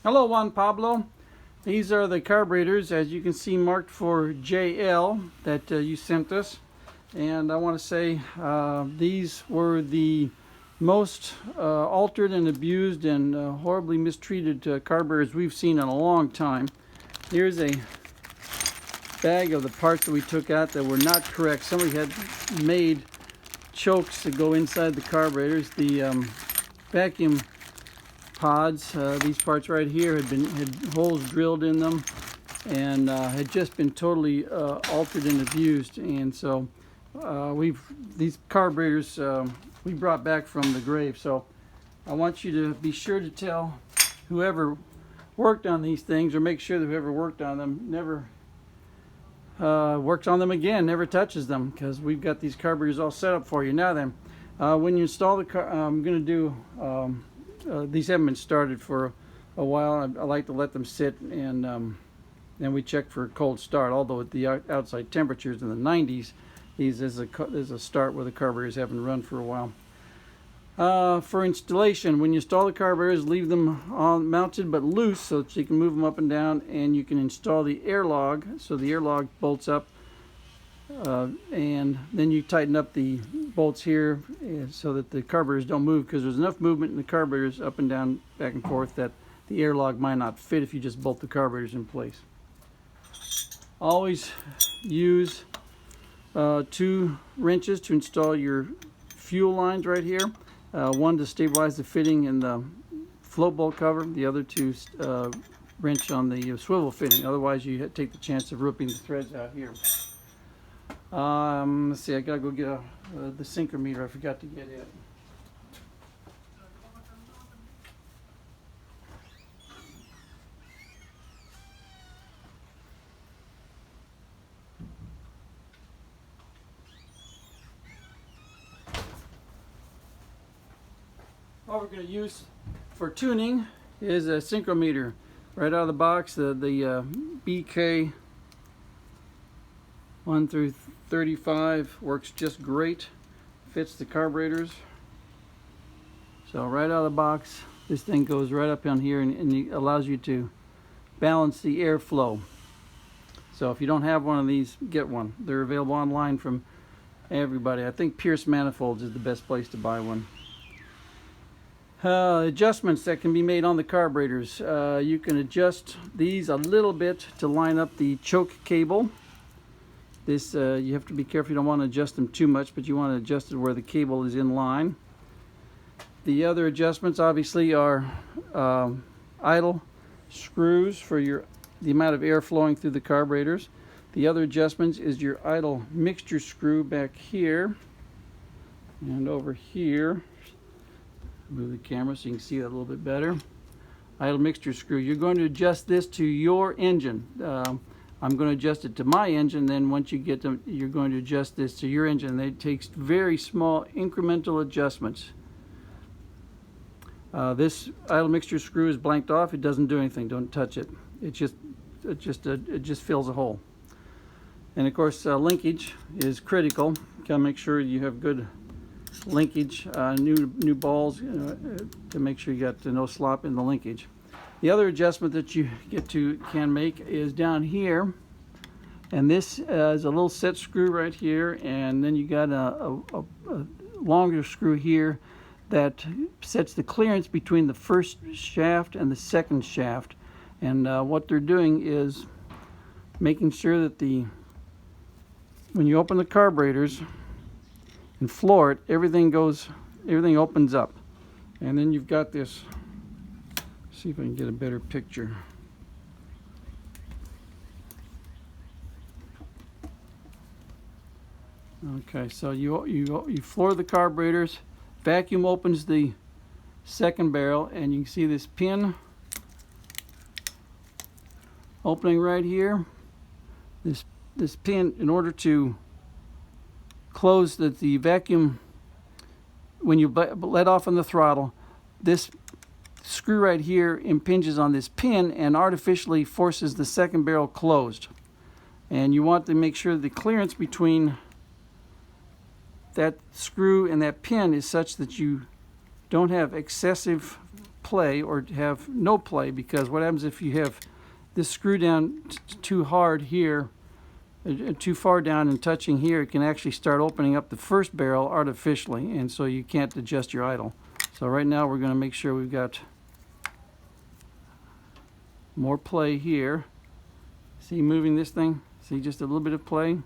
Hello, Juan Pablo. These are the carburetors, as you can see, marked for JL that you sent us. And I want to say these were the most altered and abused and horribly mistreated carburetors we've seen in a long time. Here's a bag of the parts that we took out that were not correct. Somebody had made chokes to go inside the carburetors. The vacuum pods, these parts right here had holes drilled in them and had just been totally altered and abused. And so these carburetors we brought back from the grave. So I want you to be sure to tell whoever worked on these things, or make sure that whoever worked on them never works on them again, never touches them, because we've got these carburetors all set up for you. Now then, when you install the car, I'm going to do these haven't been started for a while. I like to let them sit, and then we check for a cold start. Although at the outside temperatures in the 90s, these is a start where the carburetors haven't run for a while. For installation, when you install the carburetors, leave them mounted but loose so that you can move them up and down, and you can install the air log so the air log bolts up, and then you tighten up the bolts here so that the carburetors don't move, because there's enough movement in the carburetors up and down, back and forth, that the air log might not fit if you just bolt the carburetors in place. Always use 2 wrenches to install your fuel lines right here. One to stabilize the fitting in the float bolt cover, the other to wrench on the swivel fitting. Otherwise you take the chance of ripping the threads out here. Let's see, I gotta go get the synchrometer. I forgot to get it. What we're going to use for tuning is a synchrometer. Right out of the box, the BK 1 through 35 works just great. Fits the carburetors. So right out of the box, this thing goes right up on here, and it allows you to balance the airflow. So if you don't have one of these, get one. They're available online from everybody. I think Pierce Manifolds is the best place to buy one. Adjustments that can be made on the carburetors. You can adjust these a little bit to line up the choke cable. This you have to be careful. You don't want to adjust them too much, but you want to adjust it where the cable is in line. The other adjustments obviously are idle screws for the amount of air flowing through the carburetors. The other adjustments is your idle mixture screw back here and over here. Move the camera so you can see that a little bit better. Idle mixture screw. You're going to adjust this to your engine. I'm going to adjust it to my engine. Then once you get them, you're going to adjust this to your engine. It takes very small incremental adjustments. This idle mixture screw is blanked off. It doesn't do anything. Don't touch it. It just fills a hole. And of course, linkage is critical. You gotta make sure you have good linkage, new balls, to make sure you got no slop in the linkage. The other adjustment that you can make is down here, and this is a little set screw right here, and then you got a longer screw here that sets the clearance between the first shaft and the second shaft. And what they're doing is making sure that when you open the carburetors and floor it, everything opens up. And then you've got this, see if I can get a better picture. Okay, so you floor the carburetors, vacuum opens the second barrel, and you can see this pin opening right here. This pin, in order to close the vacuum, when you let off on the throttle, this screw right here impinges on this pin and artificially forces the second barrel closed. And you want to make sure the clearance between that screw and that pin is such that you don't have excessive play or have no play, because what happens if you have this screw down too hard here, too far down and touching here, it can actually start opening up the first barrel artificially, and so you can't adjust your idle. So right now we're going to make sure we've got more play here. See, moving this thing, see, just a little bit of play,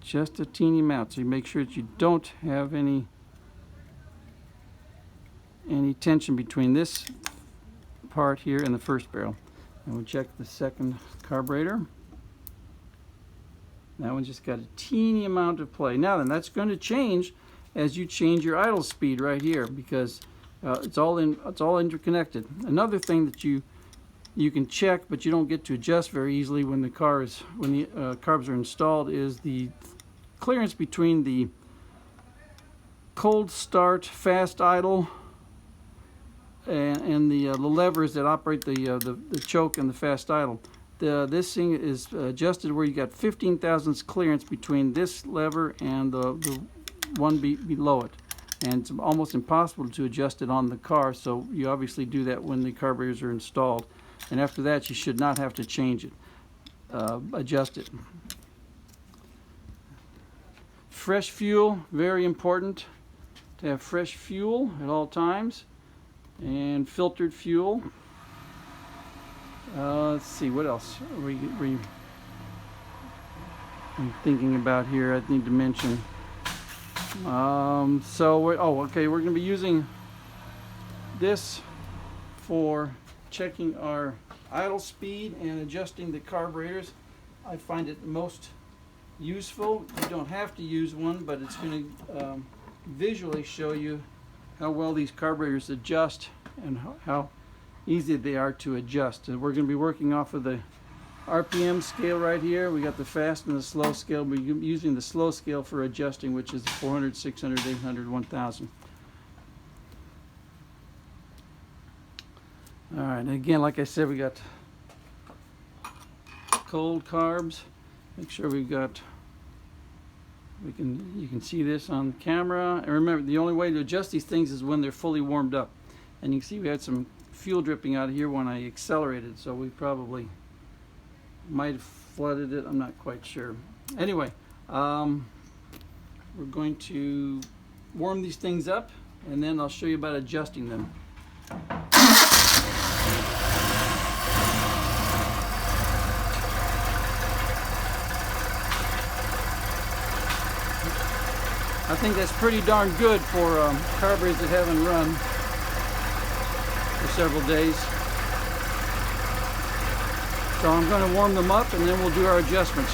just a teeny amount, so you make sure that you don't have any tension between this part here and the first barrel. And we'll check the second carburetor. That one just got a teeny amount of play. Now then, that's going to change as you change your idle speed right here, because it's all interconnected. Another thing that you can check, but you don't get to adjust very easily when the carbs are installed, is the clearance between the cold start, fast idle, and the levers that operate the choke and the fast idle. This thing is adjusted where you got 15 thousandths clearance between this lever and the one below it, and it's almost impossible to adjust it on the car, so you obviously do that when the carburetors are installed, and after that you should not have to change it, adjust it. Fresh fuel, very important to have fresh fuel at all times, and filtered fuel. Let's see, what else are I'm thinking about here I need to mention. We're going to be using this for checking our idle speed and adjusting the carburetors. I find it most useful. You don't have to use one, but it's going to visually show you how well these carburetors adjust and how easy they are to adjust. And we're going to be working off of the RPM scale right here. We got the fast and the slow scale. We're using the slow scale for adjusting, which is 400, 600, 800, 1000. All right, and again, like I said, we got cold carbs. Make sure we've got, you can see this on camera. And remember, the only way to adjust these things is when they're fully warmed up. And you can see we had some fuel dripping out of here when I accelerated, so we probably might have flooded it. I'm not quite sure. Anyway, we're going to warm these things up, and then I'll show you about adjusting them. I think that's pretty darn good for carburetors that haven't run for several days. So I'm going to warm them up, and then we'll do our adjustments.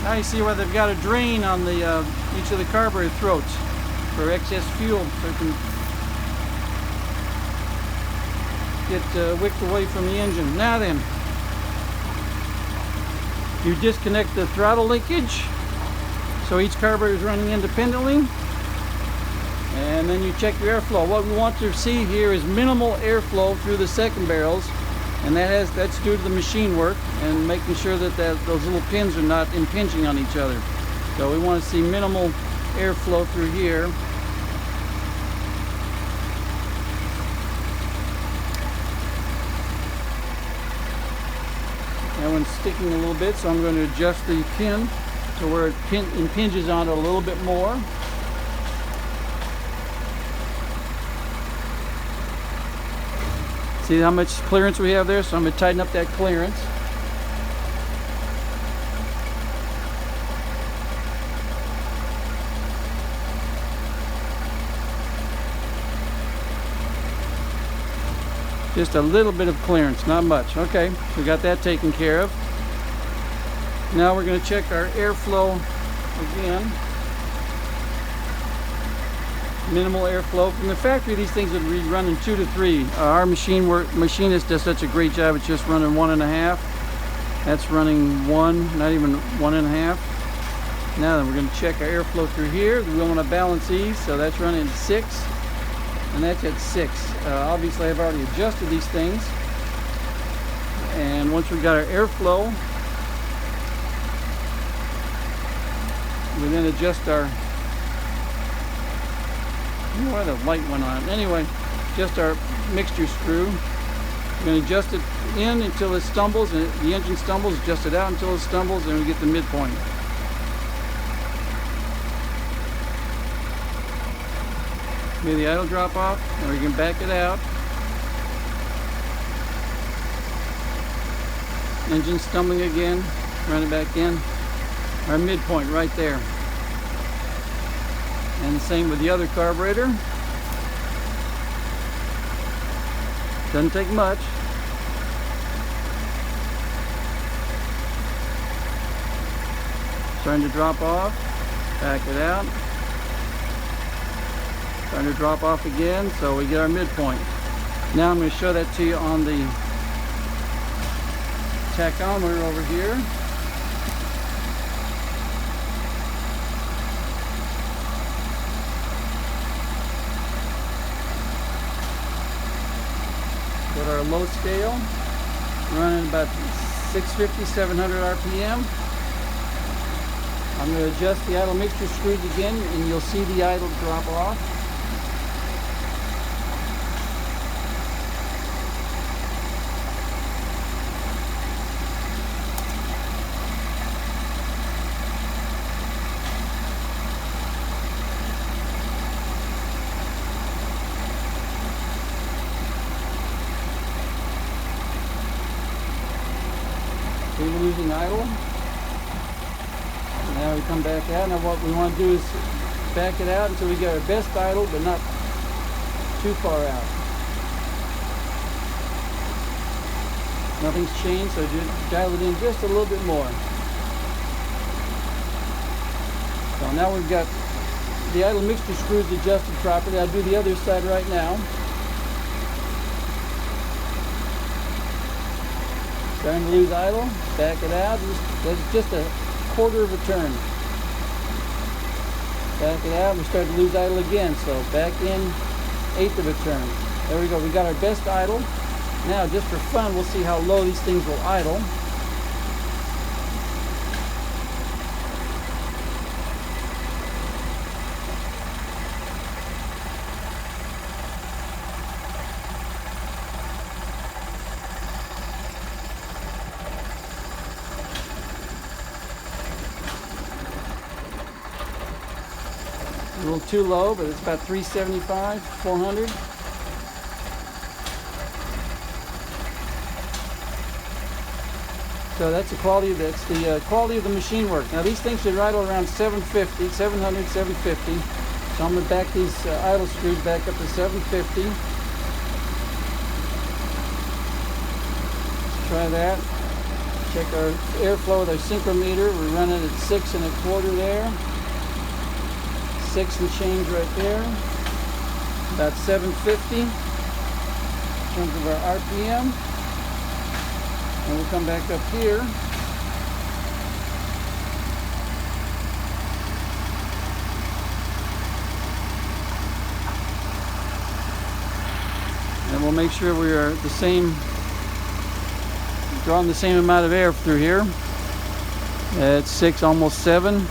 Now you see where they've got a drain on the each of the carburetor throats for excess fuel, so it can get wicked away from the engine. Now then, you disconnect the throttle linkage, so each carburetor is running independently, and then you check your airflow. What we want to see here is minimal airflow through the second barrels, and that's due to the machine work and making sure that those little pins are not impinging on each other. So we want to see minimal airflow through here. That one's sticking a little bit, so I'm going to adjust the pin to where it impinges on it a little bit more. See how much clearance we have there? So I'm going to tighten up that clearance. Just a little bit of clearance, not much. Okay, we got that taken care of. Now we're going to check our airflow again. Minimal airflow. From the factory, these things would be running 2 to 3. Our machinist does such a great job, it's just running 1.5. That's running 1, not even 1.5. Now then, we're going to check our airflow through here. We want to balance these, so that's running 6. And that's at 6. Obviously, I've already adjusted these things. And once we've got our airflow, we then adjust our... why the light went on. Anyway, just our mixture screw. We're going to adjust it in until it stumbles, and the engine stumbles, adjust it out until it stumbles, and we get the midpoint. May the idle drop off, and we can back it out. Engine stumbling again, run it back in. Our midpoint right there. And the same with the other carburetor. Doesn't take much. Starting to drop off. Back it out. Starting to drop off again, so we get our midpoint. Now I'm going to show that to you on the tachometer over here. Go to our low scale, running about 650, 700 RPM. I'm going to adjust the idle mixture screws again, and you'll see the idle drop off. See, we're losing idle. Now we come back out. Now what we want to do is back it out until we get our best idle, but not too far out. Nothing's changed, so just dial it in just a little bit more. So now we've got the idle mixture screws adjusted properly. I'll do the other side right now. Starting to lose idle, back it out, that's just a quarter of a turn. Back it out, we start to lose idle again, so back in 1/8 of a turn. There we go, we got our best idle. Now just for fun, we'll see how low these things will idle. A little too low, but it's about 375, 400. So that's the quality of the machine work. Now these things should idle around 750, 700, 750. So I'm going to back these idle screws back up to 750. Let's try that. Check our airflow with our synchrometer. We're running at 6 1/4 there. 6 and change right there. About 750 in terms of our RPM. And we'll come back up here. And we'll make sure we are the same, drawing the same amount of air through here. At 6, almost 7.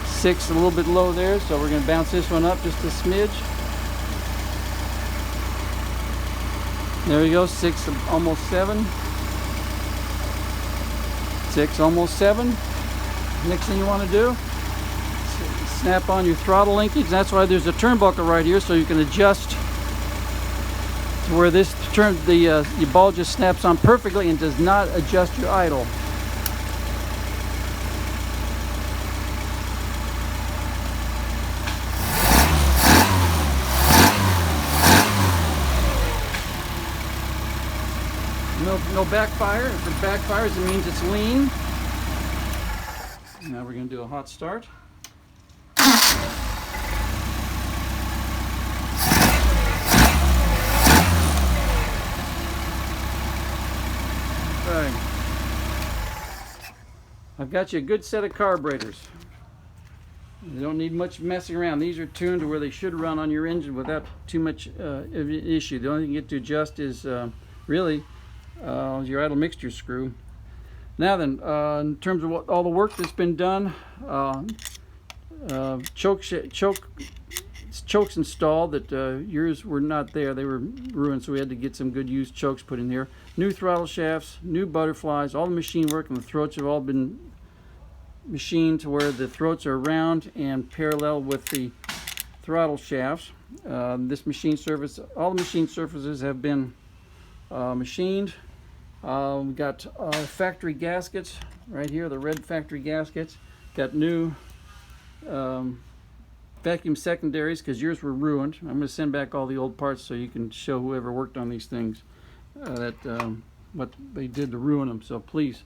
6 a little bit low there, so we're going to bounce this one up just a smidge. There we go, 6, almost 7. 6, almost 7. Next thing you want to do, snap on your throttle linkage. That's why there's a turnbuckle right here, so you can adjust to where this the ball just snaps on perfectly and does not adjust your idle. No backfire. If it backfires, it means it's lean. Now we're going to do a hot start. Right. I've got you a good set of carburetors. You don't need much messing around. These are tuned to where they should run on your engine without too much of an issue. The only thing you get to adjust is really your idle mixture screw. Now then, in terms of all the work that's been done, chokes installed that yours were not there. They were ruined, so we had to get some good used chokes put in here. New throttle shafts, new butterflies, all the machine work, and the throats have all been machined to where the throats are round and parallel with the throttle shafts. This machine surface, all the machine surfaces have been machined. We got factory gaskets right here, the red factory gaskets. Got new vacuum secondaries because yours were ruined. I'm going to send back all the old parts so you can show whoever worked on these things what they did to ruin them. So please,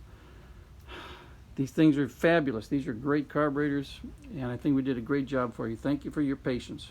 these things are fabulous. These are great carburetors, and I think we did a great job for you. Thank you for your patience.